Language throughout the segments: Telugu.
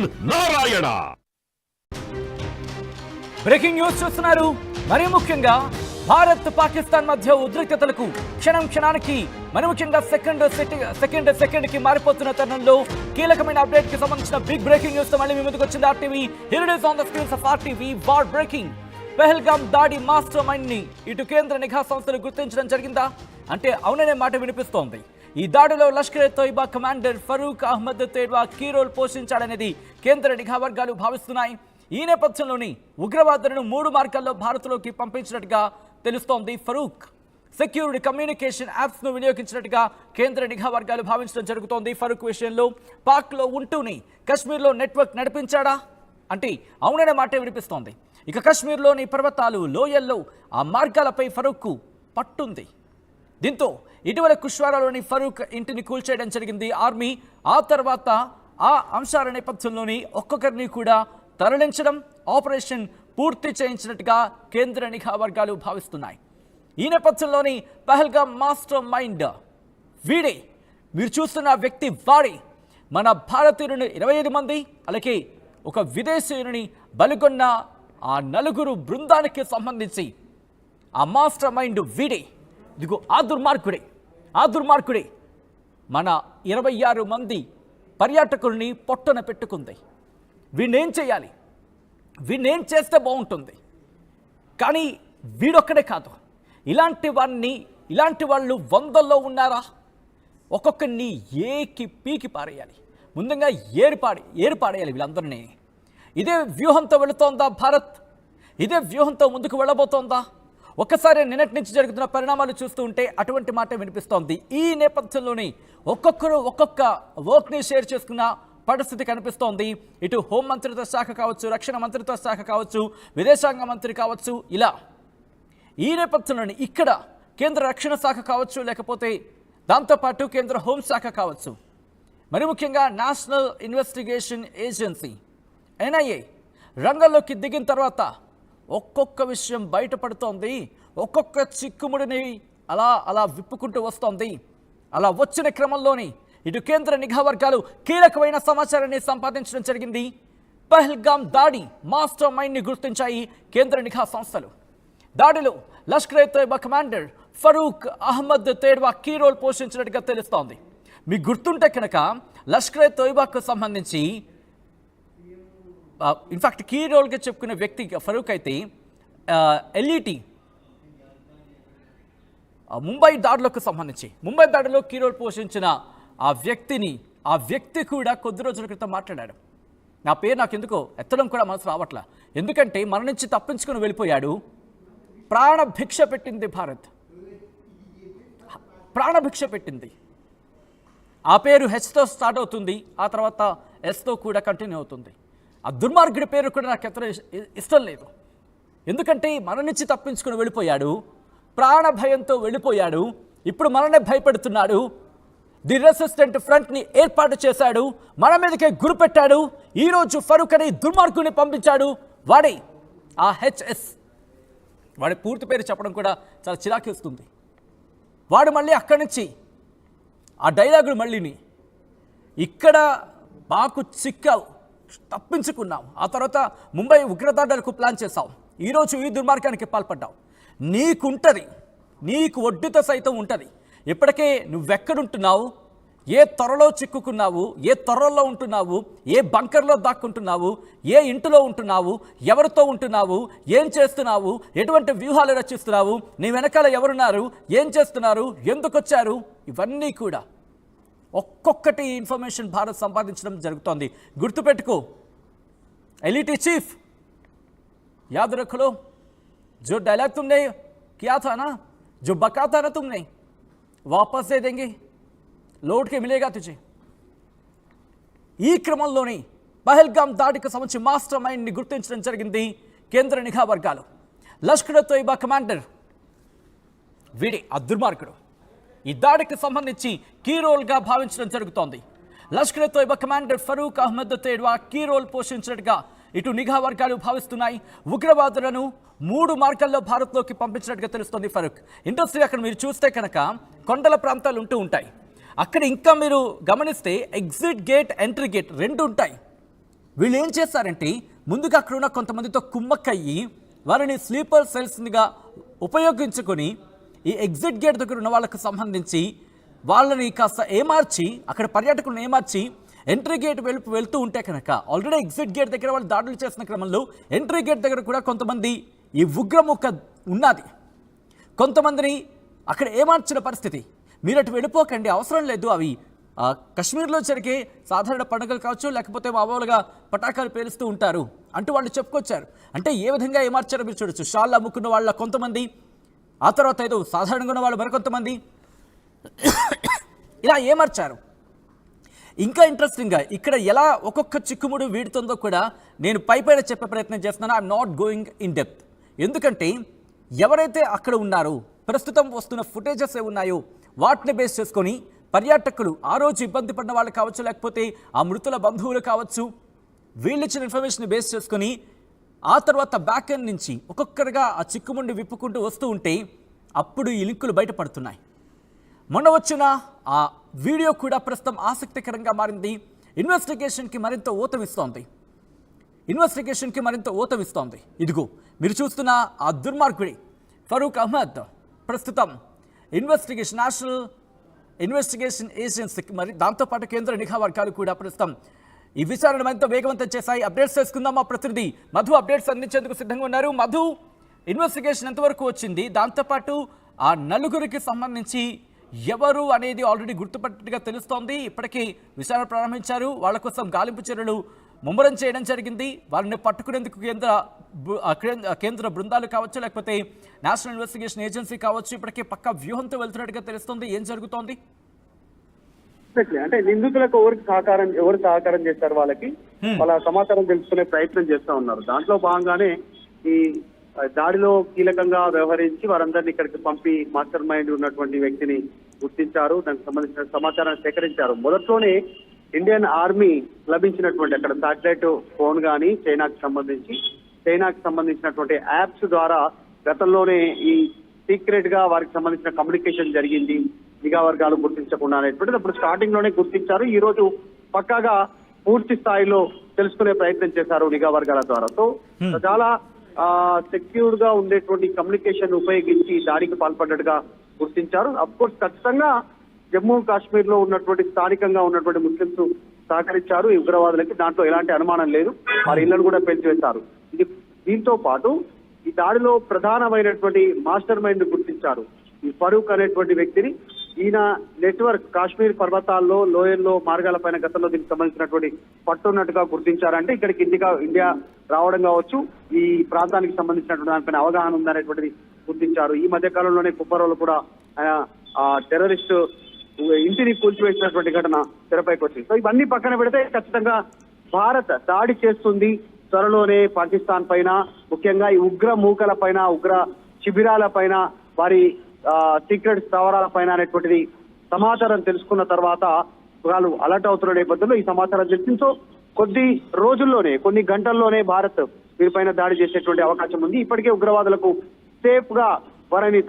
నారాయణ. బ్రేకింగ్ న్యూస్ చూస్తున్నారు. మరి ముఖ్యంగా భారత్ పాకిస్తాన్ మధ్య ఉద్రిక్తతలకు క్షణం క్షణానికి మరి ముఖ్యంగా సెకండ్ కి మారిపోతున్న తరుణంలో కీలకమైన అప్డేట్ కి సంబంధించిన బిగ్ బ్రేకింగ్ న్యూస్ తో మళ్ళీ మీ ముందుకు వచ్చింది RTV. Here it is on the screens of RTV. War breaking. Pahalgam దాడి మాస్టర్ మైండ్ ని ఇటు కేంద్ర నిఘా సంస్థలు గుర్తించడం జరిగిందా అంటే అవుననే మాట వినిపిస్తోంది. ఈ దాడిలో Lashkar-e-Taiba commander Farooq Ahmad Tedwa key role పోషించాడనేది కేంద్ర నిఘా వర్గాలు భావిస్తున్నాయి. ఈ నేపథ్యంలోని ఉగ్రవాదులను 3 మార్గాల్లో భారత్లోకి పంపించినట్టుగా తెలుస్తోంది. ఫరూక్ సెక్యూర్డ్ కమ్యూనికేషన్ యాప్స్ ను వినియోగించినట్టుగా కేంద్ర నిఘా వర్గాలు భావించడం జరుగుతోంది. ఫరూక్ విషయంలో పాక్లో ఉంటూనే కశ్మీర్లో నెట్వర్క్ నడిపించాడా అంటే అవుననే మాటే వినిపిస్తోంది. ఇక కశ్మీర్లోని పర్వతాలు లోయల్లో ఆ మార్గాలపై ఫరూక్కు పట్టుంది. దీంతో ఇటీవల కుష్వారాలోని ఫరూక్ ఇంటిని కూల్చేయడం జరిగింది ఆర్మీ. ఆ తర్వాత ఆ అంశాల నేపథ్యంలోని ఒక్కొక్కరిని కూడా తరలించడం, ఆపరేషన్ పూర్తి చేయించినట్టుగా కేంద్ర నిఘా వర్గాలు భావిస్తున్నాయి. ఈ నేపథ్యంలోని పహల్గాం మాస్టర్ మైండ్ వీడే, మీరు చూస్తున్న వ్యక్తి వాడే. మన భారతీయులను 25 మంది అలాగే ఒక విదేశీయుని బలిగొన్న ఆ 4 బృందానికి సంబంధించి ఆ మాస్టర్ మైండ్ వీడే. ఇదిగో ఆ దుర్మార్గుడే మన 26 మంది పర్యాటకుల్ని పొట్టన పెట్టుకుంది. వీణేం చేయాలి, వీణేం చేస్తే బాగుంటుంది. కానీ వీడొక్కడే కాదు, ఇలాంటి వాళ్ళు 100లో ఉన్నారా? ఒక్కొక్కరిని ఏకి పీకి పారేయాలి, ముందుగా ఏరిపాడేయాలి వీళ్ళందరినీ. ఇదే వ్యూహంతో వెళుతోందా భారత్? ఇదే వ్యూహంతో ముందుకు వెళ్ళబోతోందా? ఒక్కసారి నిన్నటి నుంచి జరుగుతున్న పరిణామాలు చూస్తూ ఉంటే అటువంటి మాట వినిపిస్తోంది. ఈ నేపథ్యంలోని ఒక్కొక్కరు ఒక్కొక్క వర్క్ని షేర్ చేసుకున్న పరిస్థితి కనిపిస్తోంది. ఇటు హోం మంత్రిత్వ శాఖ కావచ్చు, రక్షణ మంత్రిత్వ శాఖ కావచ్చు, విదేశాంగ మంత్రి కావచ్చు, ఇలా ఈ నేపథ్యంలోని ఇక్కడ కేంద్ర రక్షణ శాఖ కావచ్చు, లేకపోతే దాంతోపాటు కేంద్ర హోంశాఖ కావచ్చు, మరి ముఖ్యంగా నేషనల్ ఇన్వెస్టిగేషన్ ఏజెన్సీ NIA రంగంలోకి దిగిన తర్వాత ఒక్కొక్క విషయం బయటపడుతోంది. ఒక్కొక్క చిక్కుముడిని అలా విప్పుకుంటూ వస్తోంది. అలా వచ్చిన క్రమంలోని ఇటు కేంద్ర నిఘా వర్గాలు కీలకమైన సమాచారాన్ని సంపాదించడం జరిగింది. పహల్గాం దాడి మాస్టర్ మైండ్ని గుర్తించాయి కేంద్ర నిఘా సంస్థలు. దాడిలో Lashkar-e-Taiba commander Farooq Ahmad Tedwa key role పోషించినట్టుగా తెలుస్తోంది. మీకు గుర్తుంటే కనుక లష్కర్-ఏ-తోయిబాకు సంబంధించి ఇన్ఫాక్ట్ కీ రోల్గా చెప్పుకునే వ్యక్తి ఫరూక్ అయితే LET ముంబై దాడులకు సంబంధించి ముంబై దాడిలో కీ రోల్ పోషించిన ఆ వ్యక్తి కూడా కొద్ది రోజుల క్రితం మాట్లాడాడు. నా పేరు నాకు ఎందుకో ఎత్తడం కూడా మనసు రావట్లా. ఎందుకంటే మన నుంచి తప్పించుకుని వెళ్ళిపోయాడు. ప్రాణభిక్ష పెట్టింది భారత్, ప్రాణభిక్ష పెట్టింది. ఆ పేరు Hతో స్టార్ట్ అవుతుంది, ఆ తర్వాత Sతో కూడా కంటిన్యూ అవుతుంది. ఆ దుర్మార్గుడి పేరు కూడా నాకు ఎంత ఇష్టం లేదు. ఎందుకంటే మన నుంచి తప్పించుకుని వెళ్ళిపోయాడు, ప్రాణ భయంతో వెళ్ళిపోయాడు. ఇప్పుడు మననే భయపెడుతున్నాడు. ది రెసిస్టెంట్ ఫ్రంట్ని ఏర్పాటు చేశాడు, మన మీదకే గురి పెట్టాడు. ఈరోజు ఫరూక్ అని దుర్మార్గుని పంపించాడు. వాడే ఆ HS. వాడి పూర్తి పేరు చెప్పడం కూడా చాలా చిరాకేస్తుంది. వాడు మళ్ళీ అక్కడి నుంచి ఆ డైలాగులు మళ్ళీని ఇక్కడ మాకు చిక్కావు, తప్పించుకున్నాం, ఆ తర్వాత ముంబై ఉగ్రదాడులకు ప్లాన్ చేశావు, ఈరోజు ఈ దుర్మార్గానికి పాల్పడ్డావు, నీకు ఒడ్డుతో సైతం ఉంటుంది. ఇప్పటికే నువ్వెక్కడుంటున్నావు, ఏ త్వరలో చిక్కుకున్నావు, ఏ త్వరలో ఉంటున్నావు, ఏ బంకర్లో దాక్కుంటున్నావు, ఏ ఇంటిలో ఉంటున్నావు, ఎవరితో ఉంటున్నావు, ఏం చేస్తున్నావు, ఎటువంటి వ్యూహాలు రచిస్తున్నావు, నీ వెనకాల ఎవరున్నారు, ఏం చేస్తున్నారు, ఎందుకు వచ్చారు, ఇవన్నీ కూడా ఒక్కొక్కటి ఇన్ఫర్మేషన్ భారత్ సంపాదించడం జరుగుతోంది. గుర్తుపెట్టుకో, LET చీఫ్ याद रख लो, जो डायलॉग तुमने किया था ना, जो बका था ना तुमने, वापस दे देंगे, लौट के मिलेगा तुझे. ఈ క్రమంలోని పహల్గాం దాడికి సంబంధించి మాస్టర్ మైండ్ని గుర్తించడం జరిగింది కేంద్ర నిఘా వర్గాలు. లష్కర్-ఏ-తోయిబా కమాండర్ వీడే ఆ దుర్మార్గుడు. ఈ దాడికి సంబంధించి కీ రోల్గా భావించడం జరుగుతోంది. Lashkar-e-Taiba commander Farooq Ahmad Tedwa key role పోషించినట్టుగా ఇటు నిఘా వర్గాలు భావిస్తున్నాయి. ఉగ్రవాదులను 3 మార్గాల్లో భారత్లోకి పంపించినట్టుగా తెలుస్తోంది ఫరూక్. ఇండస్ట్రీ అక్కడ మీరు చూస్తే కనుక కొండల ప్రాంతాలు ఉంటూ ఉంటాయి. అక్కడ ఇంకా మీరు గమనిస్తే ఎగ్జిట్ గేట్, ఎంట్రీ గేట్ 2 ఉంటాయి. వీళ్ళు ఏం చేస్తారంటే ముందుగా అక్కడ ఉన్న కొంతమందితో కుమ్మక్కయ్యి వారిని స్లీపర్ సెల్స్గా ఉపయోగించుకొని ఈ ఎగ్జిట్ గేట్ దగ్గర ఉన్న వాళ్ళకు సంబంధించి వాళ్ళని కాస్త ఏమార్చి అక్కడ పర్యాటకులను ఏమార్చి ఎంట్రీ గేట్ వెళ్తూ ఉంటే కనుక ఆల్రెడీ ఎగ్జిట్ గేట్ దగ్గర వాళ్ళు దాడులు చేసిన క్రమంలో ఎంట్రీ గేట్ దగ్గర కూడా కొంతమంది ఈ ఉగ్రముఖ ఉన్నది, కొంతమందిని అక్కడ ఏమార్చిన పరిస్థితి. మీరు అటు వెళ్ళిపోకండి, అవసరం లేదు, అవి కశ్మీర్లో జరిగే సాధారణ పండుగలు కావచ్చు, లేకపోతే మామూలుగా పటాకాలు పేలుస్తూ ఉంటారు అంటూ వాళ్ళు చెప్పుకొచ్చారు. అంటే ఏ విధంగా ఏమార్చారో మీరు చూడొచ్చు. షాళ్ళు అమ్ముకున్న వాళ్ళ కొంతమంది, ఆ తర్వాత ఏదో సాధారణంగా ఉన్న వాళ్ళు మరికొంతమంది ఇలా ఏమార్చారు. ఇంకా ఇంట్రెస్టింగ్గా ఇక్కడ ఎలా ఒక్కొక్క చిక్కుముడు వీడుతుందో కూడా నేను పైపైన చెప్పే ప్రయత్నం చేస్తున్నాను. I'm not going in depth. ఎందుకంటే ఎవరైతే అక్కడ ఉన్నారో, ప్రస్తుతం వస్తున్న ఫుటేజెస్ ఏ ఉన్నాయో వాటిని బేస్ చేసుకొని పర్యాటకులు ఆ రోజు ఇబ్బంది పడిన వాళ్ళు కావచ్చు, లేకపోతే ఆ మృతుల బంధువులు కావచ్చు, వీళ్ళు ఇచ్చిన ఇన్ఫర్మేషన్ బేస్ చేసుకొని ఆ తర్వాత బ్యాక్ ఎండ్ నుంచి ఒక్కొక్కరుగా ఆ చిక్కుముండి విప్పుకుంటూ వస్తూ ఉంటే అప్పుడు ఈ లింకులు బయటపడుతున్నాయి. మొన్న వచ్చిన ఆ వీడియో కూడా ప్రస్తుతం ఆసక్తికరంగా మారింది. ఇన్వెస్టిగేషన్కి మరింత ఊతమిస్తోంది. ఇదిగో మీరు చూస్తున్న ఆ దుర్మార్గుడి ఫరూక్ అహ్మద్ ప్రస్తుతం నేషనల్ ఇన్వెస్టిగేషన్ ఏజెన్సీకి మరి దాంతోపాటు కేంద్ర నిఘా వర్గాలు కూడా ప్రస్తుతం ఈ విచారణ మరింత వేగవంతం చేశాయి. అప్డేట్స్ చేసుకుందాం. మా ప్రతినిధి మధు అప్డేట్స్ అందించేందుకు సిద్ధంగా ఉన్నారు. మధు, ఇన్వెస్టిగేషన్ ఎంతవరకు వచ్చింది? దాంతోపాటు ఆ నలుగురికి సంబంధించి ఎవరు అనేది ఆల్రెడీ గుర్తుపట్టినట్టుగా తెలుస్తోంది. ఇప్పటికీ విచారణ ప్రారంభించారు. వాళ్ళ కోసం గాలింపు చర్యలు ముమ్మరం చేయడం జరిగింది. వారిని పట్టుకునేందుకు కేంద్ర బృందాలు కావచ్చు, లేకపోతే నేషనల్ ఇన్వెస్టిగేషన్ ఏజెన్సీ కావచ్చు, ఇప్పటికే పక్కా వ్యూహంతో వెళ్తున్నట్టుగా తెలుస్తోంది. ఏం జరుగుతోంది? అంటే నిందితులకు ఎవరు సహకారం చేస్తారు వాళ్ళకి వాళ్ళ సమాచారం తెలుసుకునే ప్రయత్నం చేస్తా ఉన్నారు. దాంట్లో భాగంగానే ఈ దాడిలో కీలకంగా వ్యవహరించి వారందరినీ ఇక్కడికి పంపి మాస్టర్ మైండ్ ఉన్నటువంటి వ్యక్తిని గుర్తించారు. దానికి సంబంధించిన సమాచారాన్ని సేకరించారు. మొదట్లోనే ఇండియన్ ఆర్మీ లభించినటువంటి అక్కడ శాటిలైట్ ఫోన్ గానీ చైనాకి సంబంధించినటువంటి యాప్స్ ద్వారా గతంలోనే ఈ సీక్రెట్ గా వారికి సంబంధించిన కమ్యూనికేషన్ జరిగింది, నిఘా వర్గాలు గుర్తించకుండా అనేటువంటిది అప్పుడు స్టార్టింగ్ లోనే గుర్తించారు. ఈ రోజు పక్కాగా పూర్తి స్థాయిలో తెలుసుకునే ప్రయత్నం చేశారు నిఘా వర్గాల ద్వారా. సో చాలా సెక్యూర్డ్ గా ఉండేటువంటి కమ్యూనికేషన్ ఉపయోగించి దాడికి పాల్పడ్డట్టుగా గుర్తించారు. అఫ్ కోర్స్ ఖచ్చితంగా జమ్మూ కాశ్మీర్ లో ఉన్నటువంటి స్థానికంగా ఉన్నటువంటి ముస్లింస్ సహకరించారు ఈ ఉగ్రవాదులకి, దాంట్లో ఎలాంటి అనుమానం లేదు. వారి ఇళ్లను కూడా పెంచివేశారు. దీంతో పాటు ఈ దాడిలో ప్రధానమైనటువంటి మాస్టర్ మైండ్ గుర్తించారు. ఈ ఫరూక్ అనేటువంటి వ్యక్తిని. ఈయన నెట్వర్క్ కాశ్మీర్ పర్వతాల్లో, లోయల్లో, మార్గాలపైన గతంలో దీనికి సంబంధించినటువంటి పట్టున్నట్టుగా గుర్తించారంటే ఇక్కడికి ఇండియా రావడం కావచ్చు, ఈ ప్రాంతానికి సంబంధించినటువంటి దానిపైన అవగాహన ఉందనేటువంటిది గుర్తించారు. ఈ మధ్య కాలంలోనే కుప్పరోలు కూడా టెర్రరిస్ట్ ఇంటిని కూల్చివేసినటువంటి ఘటన తెరపైకి వచ్చింది. సో ఇవన్నీ పక్కన పెడితే ఖచ్చితంగా భారత్ దాడి చేస్తుంది త్వరలోనే పాకిస్తాన్ పైన, ముఖ్యంగా ఈ ఉగ్ర మూకల పైన, ఉగ్ర శిబిరాల పైన, వారి సీక్రెట్ స్థావరాల పైన అనేటువంటిది సమాచారం తెలుసుకున్న తర్వాత వాళ్ళు అలర్ట్ అవుతున్న నేపథ్యంలో ఈ సమాచారం తెలిసింది. సో కొద్ది రోజుల్లోనే, కొన్ని గంటల్లోనే భారత్ వీరిపైన దాడి చేసేటువంటి అవకాశం ఉంది. ఇప్పటికే ఉగ్రవాదులకు సేఫ్ గా వారిని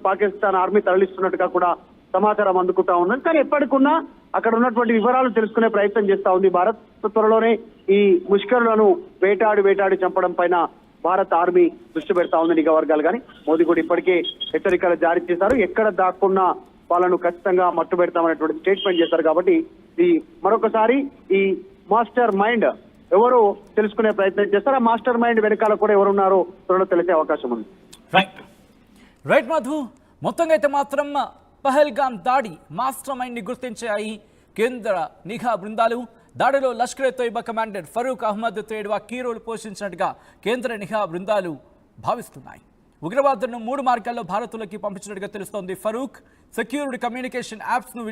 పాకిస్తాన్ ఆర్మీ తరలిస్తున్నట్టుగా కూడా సమాచారం అందుకుంటా ఉన్నది. కానీ ఎప్పటికున్నా అక్కడ ఉన్నటువంటి వివరాలు తెలుసుకునే ప్రయత్నం చేస్తా ఉంది భారత్. త్వరలోనే ఈ ముష్కరులను వేటాడి చంపడం పైన భారత్ ఆర్మీ దృష్టి పెడతా ఉంది నిఘా వర్గాలు. కానీ మోదీ కూడా ఇప్పటికే హెచ్చరికలు జారీ చేశారు. ఎక్కడ దాక్కున్నా వాళ్ళను ఖచ్చితంగా మట్టు పెడతామనేటువంటి స్టేట్మెంట్ చేశారు. కాబట్టి ఈ మరొకసారి ఈ మాస్టర్ మైండ్ ఎవరు తెలుసుకునే ప్రయత్నం చేస్తారు. ఆ మాస్టర్ మైండ్ వెనకాల కూడా ఎవరున్నారో త్వరలో తెలిసే అవకాశం ఉంది. రైట్ మధు, మొత్తంగా అయితే మాత్రం పహల్గామ్ దాడి మాస్టర్ మైండ్ ని గుర్తించాయి కేంద్ర నిఘా బృందాలు. దాడిలో Lashkar-e-Taiba commander Farooq Ahmad Tedwa key role పోషించినట్టుగా కేంద్ర నిఘా బృందాలు భావిస్తున్నాయి. ఉగ్రవాదులను 3 మార్గాల్లో భారత్లోకి పంపించినట్టుగా తెలుస్తోంది. ఫరూక్ సెక్యూర్డ్ కమ్యూనికేషన్ యాప్స్ ను